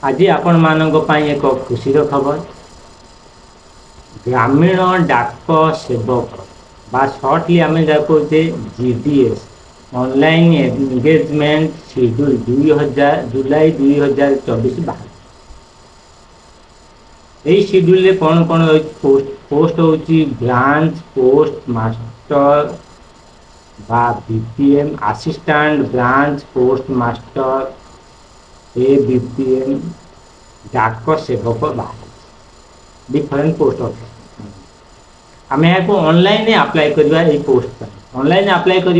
आज आपण मानक पाई एक खुशी खबर ग्रामीण डाक सेवक बा शॉर्टली आम कहे जीडीएस ऑनलाइन एंगेजमेंट शेड्यूल 2000 जुलाई 2024 बाहर यही शेड्यूल कौन कौन पोस्ट पोस्ट होची ब्रांच पोस्ट मास्टर बा BPM assistant branch post master A BPM Dak Sevak बाहर डिफरेंट पोस्ट ऑफिस आम यहाँ को ऑनलाइन अप्लाई करवा ये पोस्ट ऑनलाइन अप्लाई कर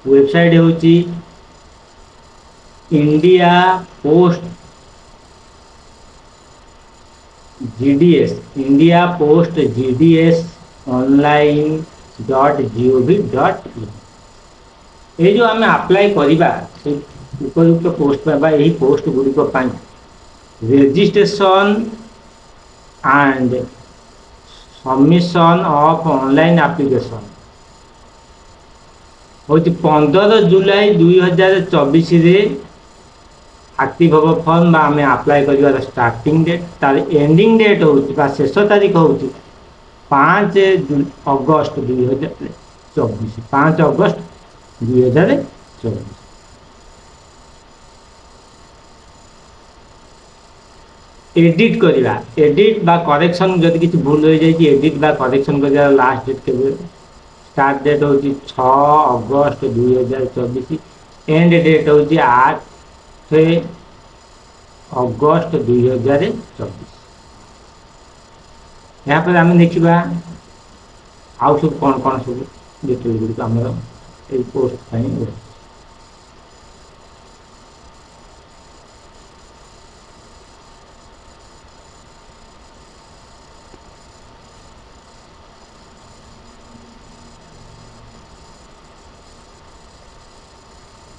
वेबसाइट होची India post GDS India post GDS online .gov.in ये जो आम अप्लाई करवा उपयुक्त पोस्ट पाइबा यही पोस्ट गुड़िक registration and submission of online application हूँ 15 जुलाई 2024 एक्टिव हम फॉर्म आम अप्लाई कर स्टार्टिंग डेट तार एंडिंग डेट हूँ शेष तारीख हूँ 5 अगस्त 2024 5 अगस्त 2024 एडिट करवा एडिट बा करेक्शन जदि किसी भूल हो जाए एडिट बा करेक्शन कर लास्ट डेट के स्टार्ट डेट हूँ 6 अगस्त 2024 एंड डेट हूँ 8 अगस्त 2024 यहाँ पर आम देखा आउ सब कौन कौन सब डिटेल गुड़िक आम पोस्ट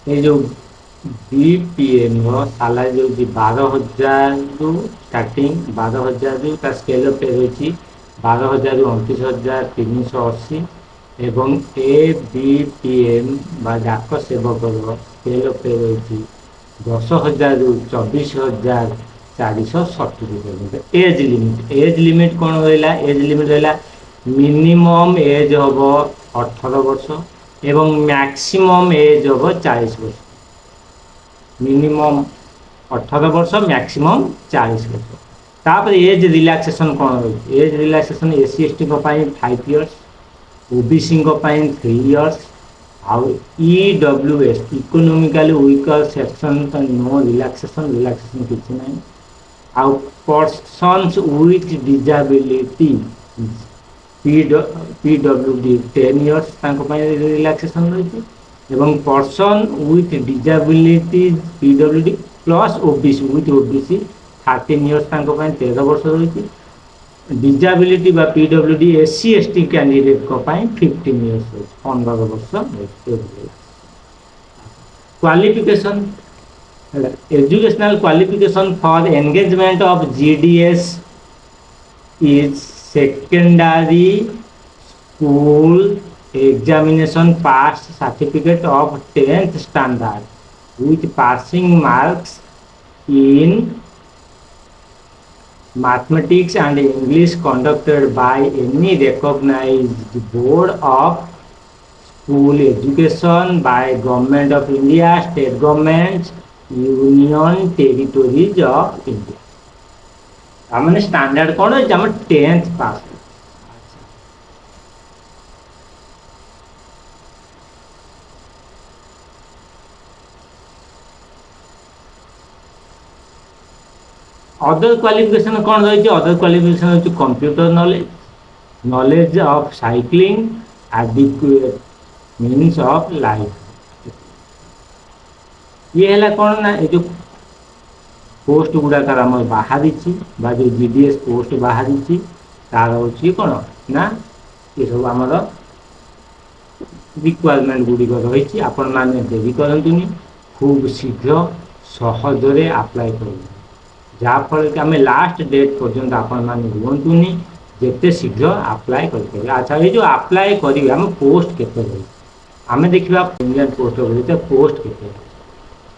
ये जो बीपीएम सालारी जो 12,000 स्टार्टिंग 12,000 स्केल पे रही 12,000 ରୁ 29,380 एवं ए बीपीएम डाक सेवक स्केल पे रही 10,000 ରୁ 24,470 एज लिमिट कौन रहा एज लिमिट रहा मिनिमम एज हम 18 वर्ष एवं मैक्सिमम एज हम 40 वर्ष मिनिमम 18 वर्ष मैक्सिमम 40 वर्ष तापर एज रिलैक्सेशन कौन रही age relaxation SC ST 5 years OBC 3 years आउ EWS economically weaker section no relaxation किसी ना आउ persons with disability PWD 10 years relaxation रही एवं person with disability PWD plus OBC with OBC 13 years 13 वर्ष रही डिसेबिलिटी बा PWD SC ST candidate 15 years 15 वर्ष qualification educational qualification for engagement of GDS is secondary school examination pass certificate of 10th standard with passing marks in mathematics and English conducted by any recognized board of school education by Government of India, state governments, union territories of India. आमने standard कौन है जब 10th पास other qualification कौन रही other qualification हूँ computer knowledge of cycling adequate means of life ये है कौन ना ये जो पोस्ट गुड़ाक बाहरी जो जीडीएस पोस्ट बाहरी तार हूँ कौन ना ये सब आमर रिक्वायरमेंट गुड़िक रही आपण मैंने देरी करतुनि खूब शीघ्र सहजरे अप्लाई कर जहाँफल कि आम लास्ट डेट पर्यंत आपण मैंने रुहतुनि जिते शीघ्र अप्लाई कर अच्छा ये जो अप्लाई करेंगे आम पोस्ट केते रही आम देखा इंडियन पोस्ट पोस्ट केते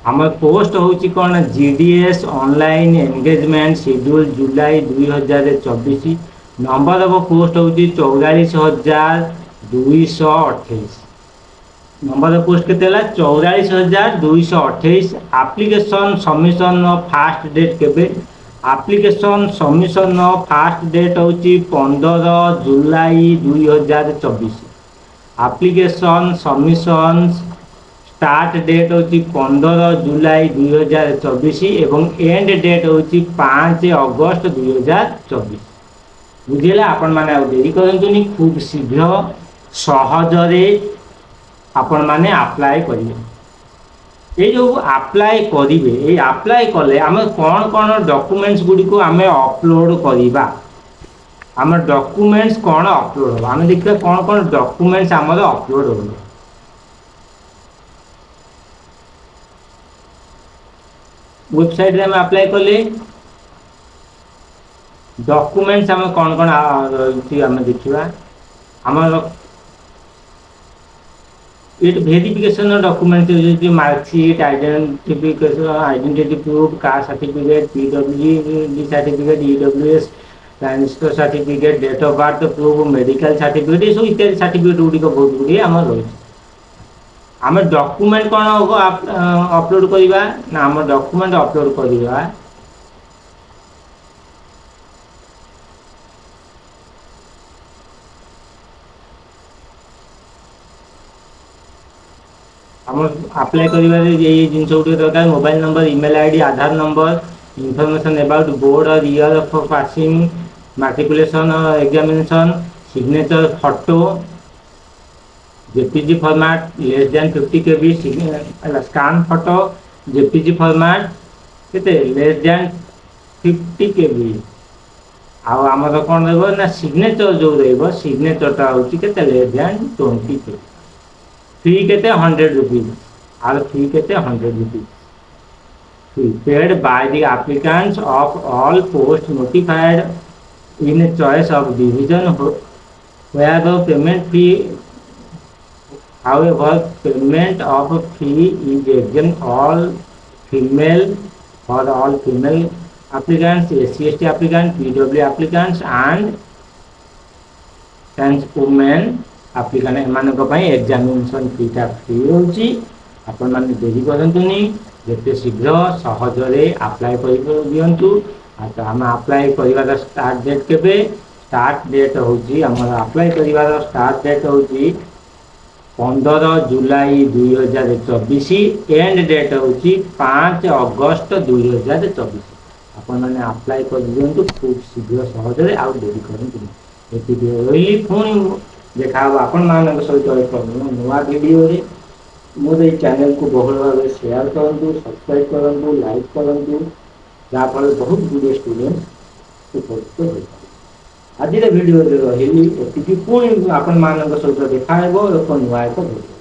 आम पोस्ट हूँ कौन GDS online engagement schedule July 2024। Number of post हूँ 44,228। नंबर ऑफ पोस्ट के 44,228। एप्लिकेशन सबमिशन फास्ट डेट केबे एप्लिकेशन सबमिशन फास्ट डेट हूँ 15 जुलाई 2024। एप्लिकेशन सबमिशन स्टार्ट डेट हूँ 15 जुलाई 2024 एवं एंड डेट हूँ 5 अगस्त 2024। बुझेगा आपण मैंने देरी करतुनि खूब शीघ्र सहजरे आपण मैंने अप्लाई करेंगे। ये जो अप्लाई करेंगे ये अप्लाई कले आम कौन कौन डॉक्यूमेंट्स गुड़ी को आम अपलोड करवा आम डॉक्यूमेंट्स कौन अपलोड हो आम देखिए कौन कौन डॉक्यूमेंट्स आम अपलोड हो। वेबसाइट रे आम अप्लाई कले डॉक्यूमेंट्स आम कौन कौन रही आम देखा आम ये verification document marksheet identity proof caste certificate पीडब्ल्यूडी certificate EWS transfer certificate date of birth proof medical certificate ये सब इत्यादि सर्टिफिकेट गुड़िक बहुत गुड़ी आम रही आम डॉक्यूमेंट कौन अपलोड करवा ना आम डॉक्यूमेंट अपलोड करवा आम अप्लाई करिवारे ये जिन गुड़ी दरकार mobile number email ID Aadhaar number information about board और year of passing matriculation examination signature photo JPG format less than 50 KB scan photo JPG format केते लेस देन 50 केबी आमर कौन रहा सिग्नेचर जो रही सिग्नेचरटा हूँ केते लेस देन 20 केबी फी के 100 रुपीज आर फी के 100 rupees fee paid by the applicants of all post notified in choice of division where the payment fee however payment of fee is exempt all female for all female applicants SC/ST applicants PW applicants and trans women applicant एमानक examination फीटा free होची आपण माने देरी करंतुनी जेते शीघ्र सहजरे apply कर दियंतु आम अप्लाई करिवार स्टार्ट डेट केबे स्टार्ट डेट होची हमर अप्लाई करिवार स्टार्ट डेट होची 15 जुलाई 2024 एंड डेट होची 5 अगस्त 2024 आपण माने अप्लाई कर दियंतु खूब शीघ्र सहजरे आ देरी करंतुनी एति रही पुणी देखा आपण मान सहित एक नुआ वीडियो मोर ये चैनल को बहुल भाव शेयर करूँ सब्सक्राइब करूँ लाइक करूँ जहाँफल बहुत गुड़े स्टूडेंट उपकृत हो आज वीडियो रही पुणी आपण मान सहित देखा एक नुआ एक वीडियो।